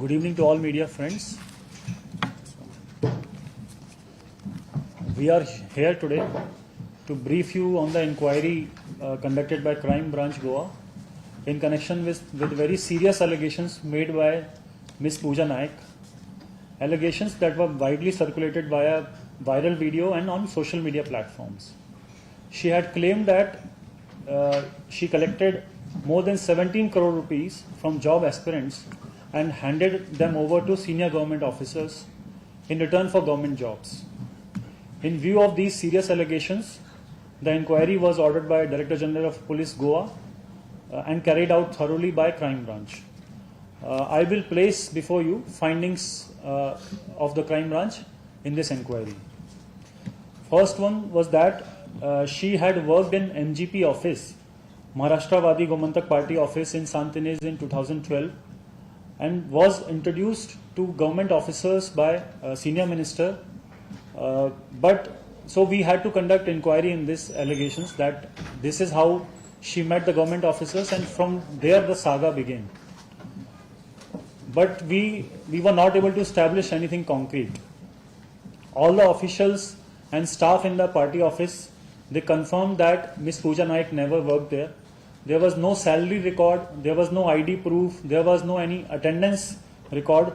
Good evening to all media friends. We are here today to brief you on the inquiry conducted by Crime Branch Goa in connection with very serious allegations made by Ms. Pooja Naik. Allegations that were widely circulated via viral video and on social media platforms. She had claimed that she collected more than 17 crore rupees from job aspirants and handed them over to senior government officers in return for government jobs. In view of these serious allegations, the inquiry was ordered by Director General of Police Goa and carried out thoroughly by Crime Branch. I will place before you findings of the Crime Branch in this inquiry. First one was that she had worked in MGP office, Maharashtravadi Gomantak party office in Santinez in 2012 and was introduced to government officers by a senior minister. So we had to conduct inquiry in these allegations that this is how she met the government officers, and from there the saga began. But we were not able to establish anything concrete. All the officials and staff in the party office, they confirmed that Ms. Pooja Naik never worked there. There was no salary record, there was no ID proof, there was no any attendance record.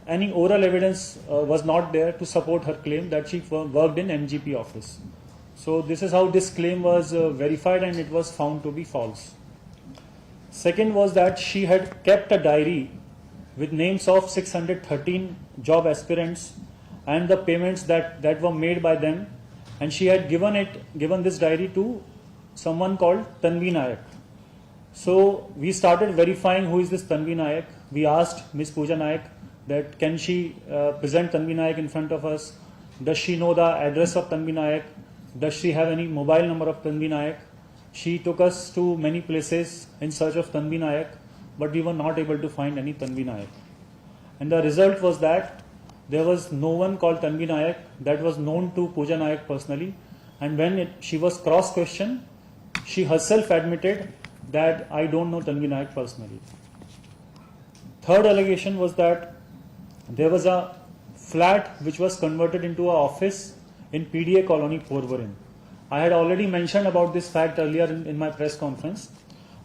Any oral evidence was not there to support her claim that she worked in MGP office. So this is how this claim was verified, and it was found to be false. Second was that she had kept a diary with names of 613 job aspirants and the payments that were made by them, and she had given this diary to someone called Tanvi Naik. So we started verifying who is this Tanvi Naik. We asked Ms. Pooja Naik that can she present Tanvi Naik in front of us? Does she know the address of Tanvi Naik? Does she have any mobile number of Tanvi Naik? She took us to many places in search of Tanvi Naik, but we were not able to find any Tanvi Naik. And the result was that there was no one called Tanvi Naik that was known to Pooja Naik personally. And when she was cross-questioned, she herself admitted that I don't know Tanvi Naik personally. Third allegation was that there was a flat which was converted into an office in PDA colony Porvorim. I had already mentioned about this fact earlier in my press conference.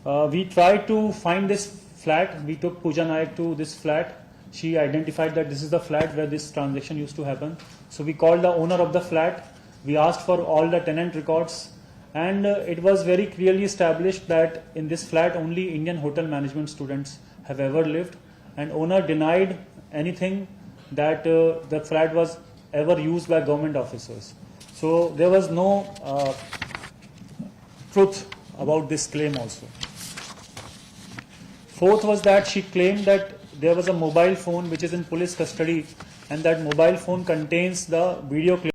We tried to find this flat. We took Pooja Naik to this flat. She identified that this is the flat where this transaction used to happen. So we called the owner of the flat. We asked for all the tenant records, and it was very clearly established that in this flat only Indian hotel management students have ever lived, and owner denied anything that the flat was ever used by government officers. So there was no truth about this claim also. Fourth was that she claimed that there was a mobile phone which is in police custody, and that mobile phone contains the video clip.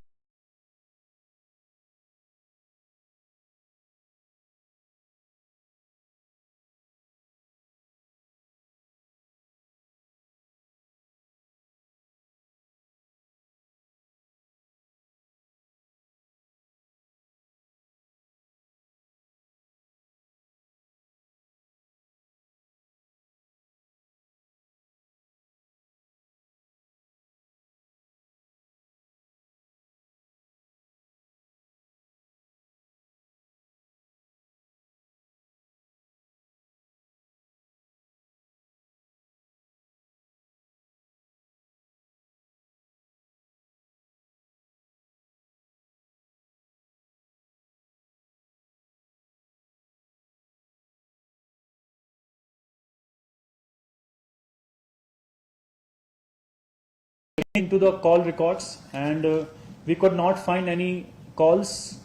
Into the call records, and we could not find any calls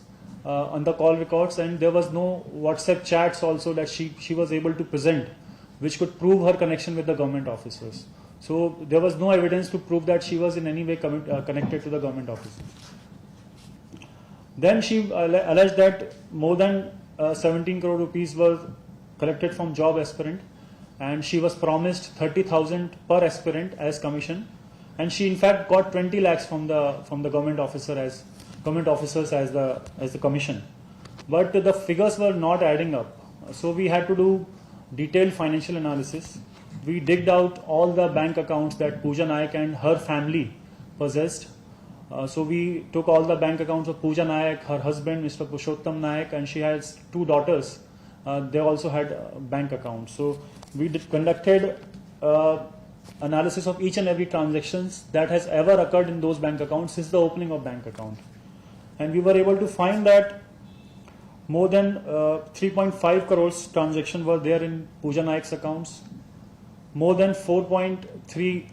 on the call records, and there was no WhatsApp chats also that she was able to present which could prove her connection with the government officers. So there was no evidence to prove that she was in any way connected to the government officers. Then she alleged that more than 17 crore rupees were collected from job aspirant, and she was promised 30,000 per aspirant as commission. And she in fact got 20 lakhs from the government officers as the commission, but the figures were not adding up. So we had to do detailed financial analysis. we digged out all the bank accounts that Pooja Naik and her family possessed. So we took all the bank accounts of Pooja Naik, her husband, Mr. Purushottam Naik, and she has 2 daughters. They also had bank accounts. So we conducted analysis of each and every transactions that has ever occurred in those bank accounts since the opening of bank account. And we were able to find that more than 3.5 crores transactions were there in Pooja Naik's accounts. More than 4.3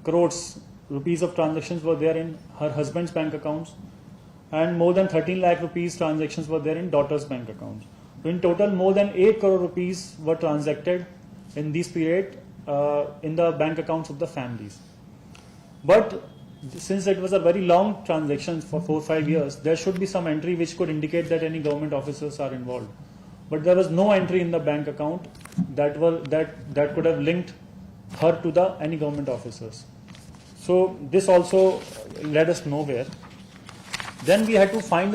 crores rupees of transactions were there in her husband's bank accounts, and more than 13 lakh rupees transactions were there in daughter's bank accounts. So in total, more than 8 crore rupees were transacted in this period in the bank accounts of the families. But since it was a very long transaction for 4-5 years, there should be some entry which could indicate that any government officers are involved. But there was no entry in the bank account that could have linked her to any government officers. So this also led us nowhere. Then we had to find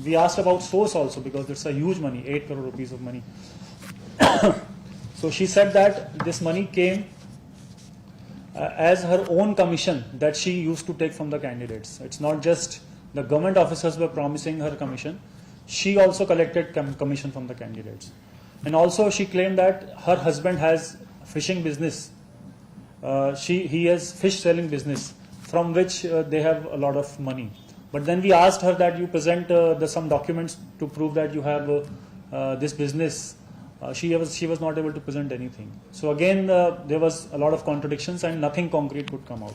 we asked about source also, because it's a huge money, 8 crore rupees of money. So she said that this money came as her own commission that she used to take from the candidates. It's not just the government officers were promising her commission. She also collected commission from the candidates. And also she claimed that her husband has fishing business. He has fish selling business from which they have a lot of money. But then we asked her that you present some documents to prove that you have this business. She was not able to present anything. So again, there was a lot of contradictions and nothing concrete could come out.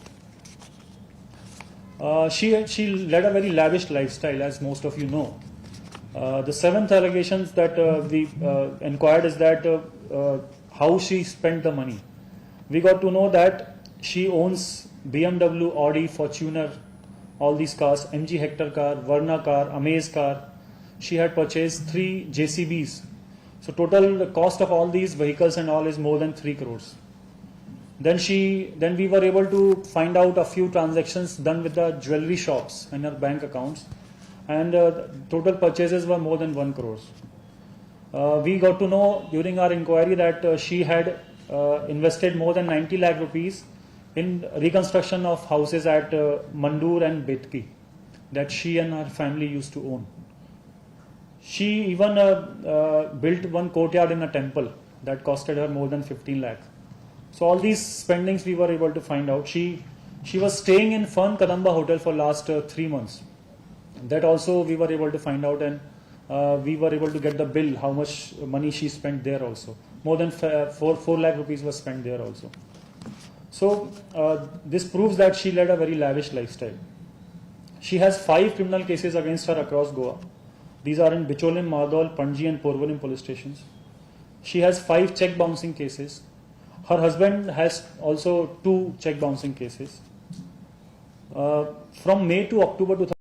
She led a very lavish lifestyle, as most of you know. The 7th allegations that we inquired is that how she spent the money. We got to know that she owns BMW, Audi, Fortuner, all these cars, MG Hector car, Verna car, Amaze car. She had purchased 3 JCBs. So total cost of all these vehicles and all is more than 3 crores. Then we were able to find out a few transactions done with the jewelry shops and her bank accounts, and total purchases were more than 1 crores. We got to know during our inquiry that she had invested more than 90 lakh rupees in reconstruction of houses at Mandur and Betki that she and her family used to own. She even built one courtyard in a temple that costed her more than 15 lakh. So all these spendings we were able to find out. She was staying in Fern Kadamba Hotel for last 3 months. That also we were able to find out, and we were able to get the bill, how much money she spent there also. More than 4 lakh rupees was spent there also. So this proves that she led a very lavish lifestyle. She has 5 criminal cases against her across Goa. These are in Bicholim, Madol, Panji and Porvorim police stations. She has 5 check bouncing cases. Her husband has also 2 check bouncing cases. From May to October 2000.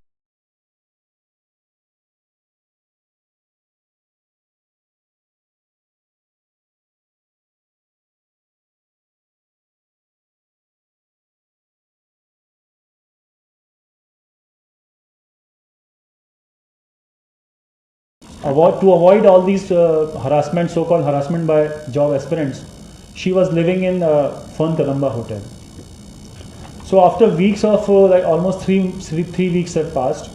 To avoid all these harassment, so-called harassment by job aspirants, she was living in Fern Kadamba Hotel. So after weeks of like almost three weeks have passed,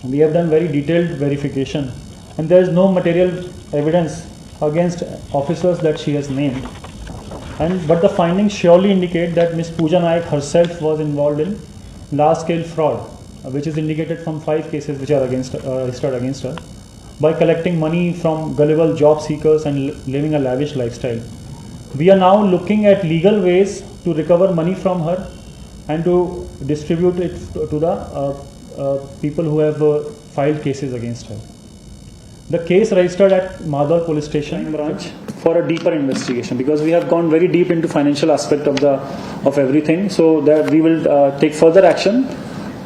we have done very detailed verification, and there is no material evidence against officers that she has named. But the findings surely indicate that Ms. Pooja Naik herself was involved in large-scale fraud, which is indicated from 5 cases which are registered against her, by collecting money from gullible job seekers and living a lavish lifestyle. We are now looking at legal ways to recover money from her and to distribute it to the people who have filed cases against her. The case registered at Madal police station branch for a deeper investigation, because we have gone very deep into financial aspect of everything, so that we will take further action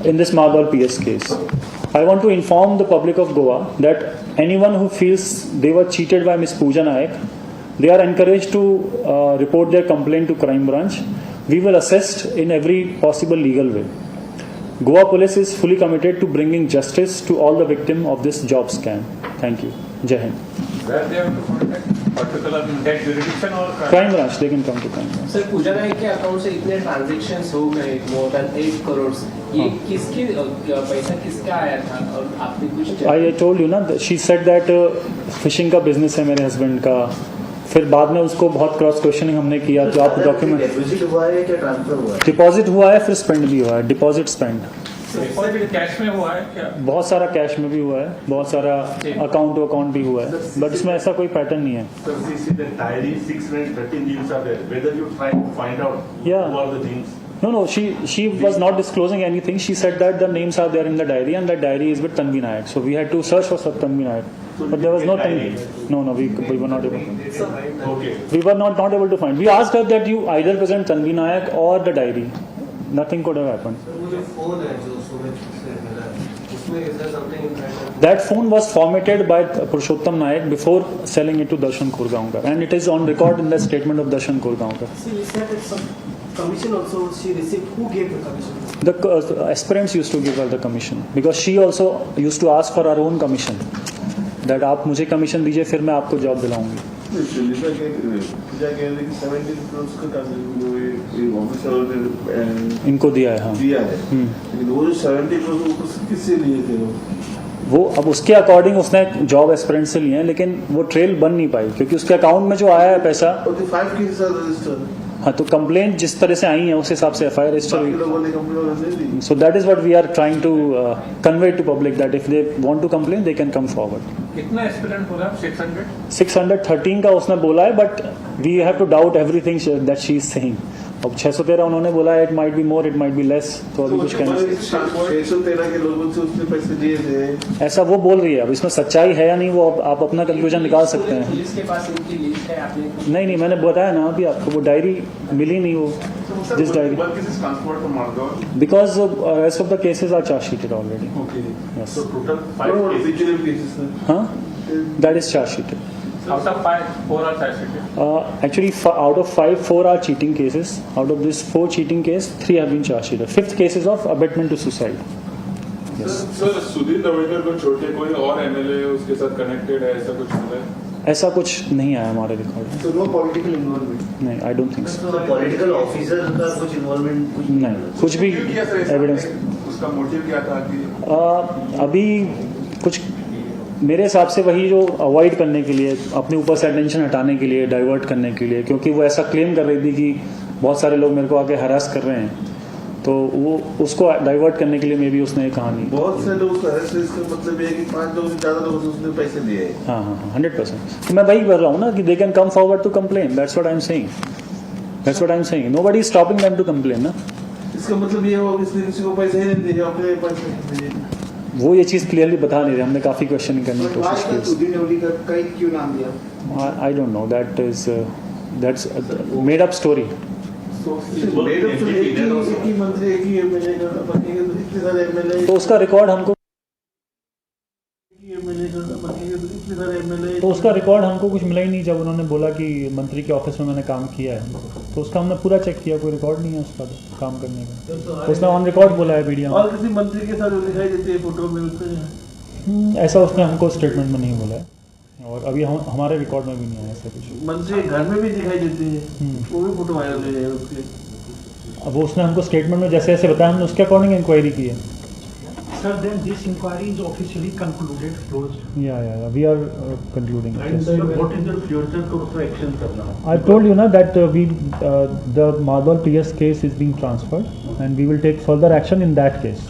in this Madal PS case. I want to inform the public of Goa that anyone who feels they were cheated by Ms. Pooja Naik, they are encouraged to report their complaint to crime branch. We will assist in every possible legal way. Goa Police is fully committed to bringing justice to all the victims of this job scam. Thank you. Jai Hind. Where they have to contact particular that jurisdiction or crime branch, they can come to crime branch. Sir Pooja Naik के account से इतने transactions हो गए more than 8 crore. ये किसके पैसा किसका आया था और आपने कुछ आई टोल्ड यू ना, शी सेड दैट फिशिंग का बिजनेस है मेरे हस्बैंड का. फिर बाद में उसको बहुत क्रॉस क्वेश्चनिंग हमने किया कि आप डॉक्यूमेंट. डिपॉजिट हुआ है क्या ट्रांसफर हुआ है? डिपॉजिट हुआ है, फिर स्पेंड भी हुआ है. डिपॉजिट स्पेंड कैश में हुआ है क्या? बहुत सारा कैश में भी हुआ है, बहुत सारा अकाउंट टू अकाउंट भी हुआ है, बट इसमें ऐसा कोई पैटर्न नहीं है. Sir, see the diary 613 deals are there. Whether you try to find out Yeah. who are the things. No, she was not disclosing anything. She said that the names are there in the diary and that diary is with Tanvi Naik. So we had to search for Tanvi Naik. But there was no Tanvi. No, we were not able to. Okay. We were not able to find. We asked her that you either present Tanvi Naik or the diary. Nothing could have happened. That phone was formatted by Purushottam Naik before selling it to Darshan Kurgaonkar, and it is on record in the statement of Darshan Kurgaonkar. She said that some commission also she received. Who gave the commission? The aspirants used to give her the commission because she also used to ask for her own commission. That आप मुझे commission दीजिए फिर मैं आपको job दिलाऊंगी. इनको दिया है. हाँ, दिया है. लेकिन वो जो 70 करोड़ किससे लिए थे वो अब उसके अकॉर्डिंग उसने जॉब एस्पिरेंट से लिए हैं, लेकिन वो ट्रेल बन नहीं पाई क्योंकि उसके अकाउंट में जो आया है पैसा. 5 केसेस आर रजिस्टर्ड. हाँ, तो कंप्लेंट जिस तरह से आई है उस हिसाब से एफआईआर रजिस्टर हुई. लोगों ने complaint they the. So that is what we are trying to convey to public, that if they want to complain they can come forward. कितना एस्पिरेंट बोला? 600. 613 का उसने बोला है, but we have to doubt everything that she is saying. अब 613 उन्होंने बोला है, it might be more, it might be less, तो अभी कुछ कहना. 613 के लोगों से उसने पैसे दिए थे ऐसा वो बोल रही है. अब इसमें सच्चाई है या नहीं वो आप अपना कंक्लूजन निकाल सकते हैं. पुलिस के पास इनकी लिस्ट है आपने? नहीं, मैंने बताया ना अभी आपको, वो डायरी मिली नहीं. वो this diary One case is transferred from Margao. Because rest of the cases are charge sheeted already. Okay. Yes. So total 5 cases. Vigilance cases. हाँ, that is charge sheeted. Out of 5, 4 are charged. Actually, out of 5, 4 are cheating cases. Out of this 4 cheating case, 3 have been charged sheeted. 5th case is of abetment to suicide. Yes. Sir Sudhir Davekar को छोड़ के कोई और MLA उसके साथ connected है, ऐसा कुछ मिला है? ऐसा कुछ नहीं आया हमारे रिकॉर्ड में. So no political involvement. नहीं, I don't think so. Political officer का कुछ इन्वॉल्वमेंट कुछ नहीं, कुछ भी एविडेंस. उसका मोटिव क्या था कि अभी कुछ मेरे हिसाब से वही जो अवॉइड करने के लिए, अपने ऊपर से अटेंशन हटाने के लिए, डाइवर्ट करने के लिए, क्योंकि वो ऐसा क्लेम कर रही थी कि बहुत सारे लोग मेरे को आके हरास कर रहे हैं, तो वो उसको डाइवर्ट करने के लिए मे बी उसने कहानी. बहुत से लोग हरास. इसका मतलब ये है कि 5 लोग से ज्यादा लोगों से उसने पैसे दिए हैं. हाँ, 100%. तो मैं वही कर रहा हूँ ना कि they can come forward to complain. That's what I am saying. Nobody is stopping them to complain ना. इसका मतलब ये होगा कि किसी को पैसे ही नहीं दिए, अपने पैसे दिए. वो ये चीज़ क्लियरली बता नहीं रहे. हमने काफ़ी क्वेश्चन करने की कोशिश की. सुधीर नेवली का क्यों नाम दिया? I don't know, that's made up story. तो उसका रिकॉर्ड हमको कुछ मिला ही नहीं. जब उन्होंने बोला कि मंत्री के ऑफिस में मैंने काम किया है, तो उसका हमने पूरा चेक किया, कोई रिकॉर्ड नहीं है उसका काम करने का. उसने ऑन रिकॉर्ड बोला है मीडिया में. और किसी मंत्री के साथ दिखाई देते हैं फोटो में उसके. ऐसा उसने हमको स्टेटमेंट में नहीं बोला है, और अभी हमारे रिकॉर्ड में भी नहीं है ऐसा कुछ. मंत्री घर में भी दिखाई देते हैं, वो भी फोटो वायरल हुए हैं उसके. अब वो उसने हमको स्टेटमेंट में जैसे जैसे बताया, हमने उसके अकॉर्डिंग इंक्वायरी की है. Sir, then this inquiry is officially concluded, closed. Yeah. We are concluding. And what is the future course of action करना? I told you na that the Marble PS case is being transferred, and we will take further action in that case.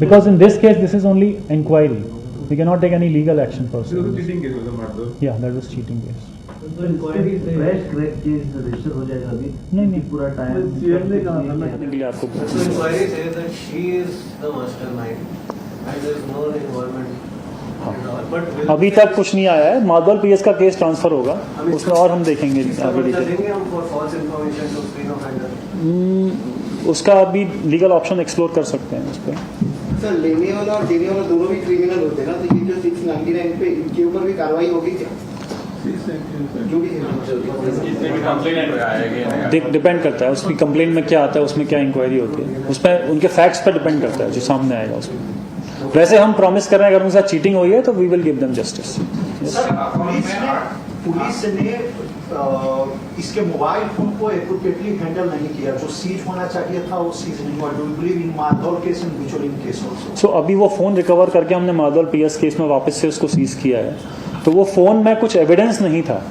Because in this case, this is only inquiry. We cannot take any legal action per se. Cheating case होता मार दो. Yeah, that was cheating case. Fresh crack case register हो जाएगा अभी. नहीं. पूरा time CM ने कहा था करने के लिए आपको So inquiry says that she is the mastermind and there is no involvement at all. But will अभी तक कुछ नहीं आया है. मार्बल पीएस का केस ट्रांसफर होगा, उसमें और हम देखेंगे आगे डिटेल. चलेंगे हम for false information to screen offender. उसका अभी लीगल ऑप्शन एक्सप्लोर कर सकते हैं उस पर. सर, लेने वाला और देने वाला दोनों भी क्रिमिनल होते हैं ना, तो ये जो 699 पे इनके ऊपर भी कार्रवाई होगी क्या? जो भी डिपेंड करता है उसकी कंप्लेंट में क्या आता है, उसमें क्या इंक्वायरी होती है, उसमें उनके फैक्ट्स पर डिपेंड करता है जो सामने आएगा उसमें. वैसे हम प्रॉमिस कर रहे हैं अगर उनके साथ चीटिंग हुई है तो we will give them justice. Sir, police ने इसके मोबाइल फोन को एप्रोप्रिएटली हैंडल नहीं किया, जो सीज होना चाहिए था वो सीज नहीं हुआ। डू यू बिलीव इन माधौल केस एंड बिचौलिंग केस आल्सो? सो अभी वो फोन रिकवर करके हमने माधौल पीएस केस में वापस से उसको सीज किया है, तो वो फोन में कुछ एविडेंस नहीं था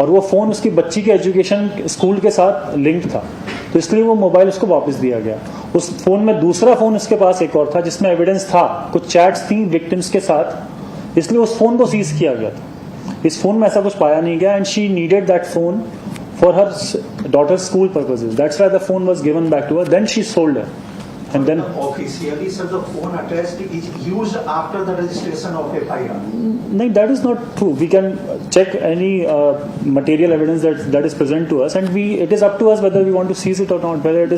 और वो फोन उसकी बच्ची के एजुकेशन स्कूल के साथ लिंक था, तो इसलिए वो मोबाइल उसको वापस दिया गया। उस फोन में दूसरा फोन उसके पास एक और था जिसमें एविडेंस था, कुछ चैट्स थी विक्टिम्स के साथ, इसलिए उस फोन को सीज किया गया था। इस फोन में ऐसा कुछ पाया नहीं गया and she needed that phone for her daughter's school purposes, that's why the phone was given back to her, then she sold it and then officially sir the phone attached is used after the registration of FIR. no, that is not true. We can check any material evidence that is present to us, and it is up to us whether we want to seize it or not, whether it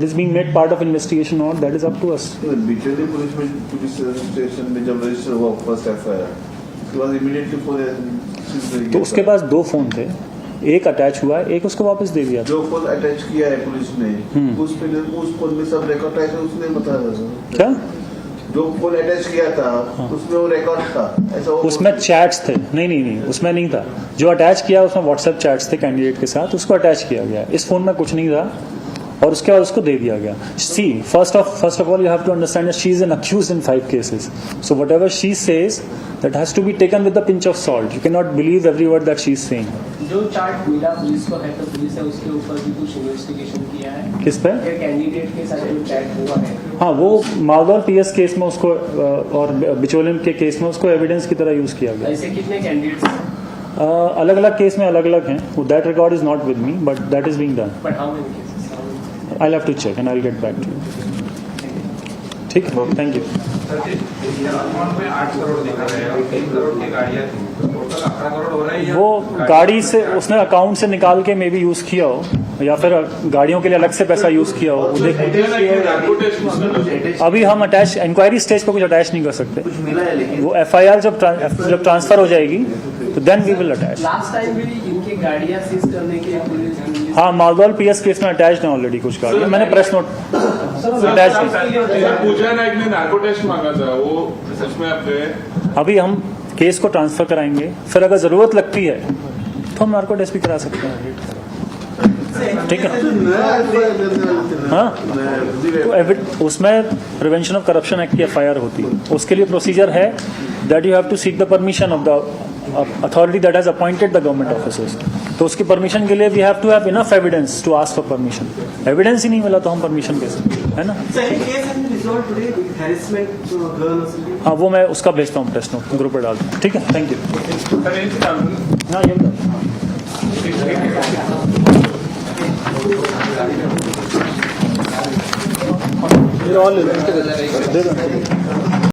is being made part of investigation or not, that is up to us. बिचौली police station में जब register हुआ first FIR, उसके बाद immediately phone तो उसके पास दो phone थे, एक अटैच हुआ है, एक उसको वापस दे दिया। जो फोन अटैच किया है पुलिस ने उस फोन में सब रिकॉर्ड है, उसने बताया क्या जो फोन अटैच किया था उसमें वो रिकॉर्ड था, ऐसा उसमें चैट्स थे? नहीं, उसमें नहीं था। जो अटैच किया उसमें व्हाट्सएप चैट्स थे कैंडिडेट के साथ, उसको अटैच किया गया। इस फोन में कुछ नहीं था और उसके बाद उसको दे दिया गया। See first of all you have to understand she is an accused in 5 cases, so whatever she says that has to be taken with a pinch of salt. You cannot believe every word that she is saying. जो chart मिला police को है तो police ने उसके ऊपर भी कुछ इन्वेस्टिगेशन किया है? किस पे? कैंडिडेट के साथ जो चैट हुआ है। हाँ, वो माधौल पीएस केस में उसको और बिचौलियम के केस में उसको एविडेंस की तरह यूज किया गया। ऐसे कितने कैंडिडेट्स? अलग अलग केस में अलग अलग हैं, that record is not with me but that is being done. But how many cases? I have to check and I will get back to you. ठीक है, थैंक यू। अकाउंट में 8 करोड़ दिखा रहे हैं और 3 करोड़ की गाड़ियां थी, तो टोटल 18 करोड़ हो रही है। वो गाड़ी से उसने अकाउंट से निकाल के मे बी यूज किया हो या फिर गाड़ियों के लिए अलग से पैसा यूज किया हो, वो देख। अभी हम अटैच इंक्वायरी स्टेज पर कुछ अटैच नहीं कर सकते, कुछ मिला है लेकिन वो FIR जब ट्रांसफर हो जाएगी तो then we will attach. Last time भी इनकी गाड़ियां सीज करने के पुलिस हाँ, माधौल पीएस केस में अटैच है ऑलरेडी कुछ गाड़ियां, मैंने प्रेस नोट अटैच की। पूजा नाइक ने नार्को टेस्ट मांगा था, वो सच में आप गए? अभी हम केस को ट्रांसफर कराएंगे, फिर अगर जरूरत लगती है तो हम नार्को टेस्ट भी करा सकते हैं। ठीक है, हाँ, तो उसमें प्रिवेंशन ऑफ करप्शन एक्ट की FIR होती है, उसके लिए प्रोसीजर है that you have to seek the permission of the authority that has appointed the government officers. तो उसकी परमिशन के लिए we have to have enough evidence to ask for permission. Evidence ही नहीं मिला तो हम परमिशन कैसे, है ना? हाँ, वो मैं उसका भेजता हूँ, प्रेस नोट ग्रुप पर डालता हूँ। ठीक है, थैंक यू। हाँ, ये ऑल दे दो।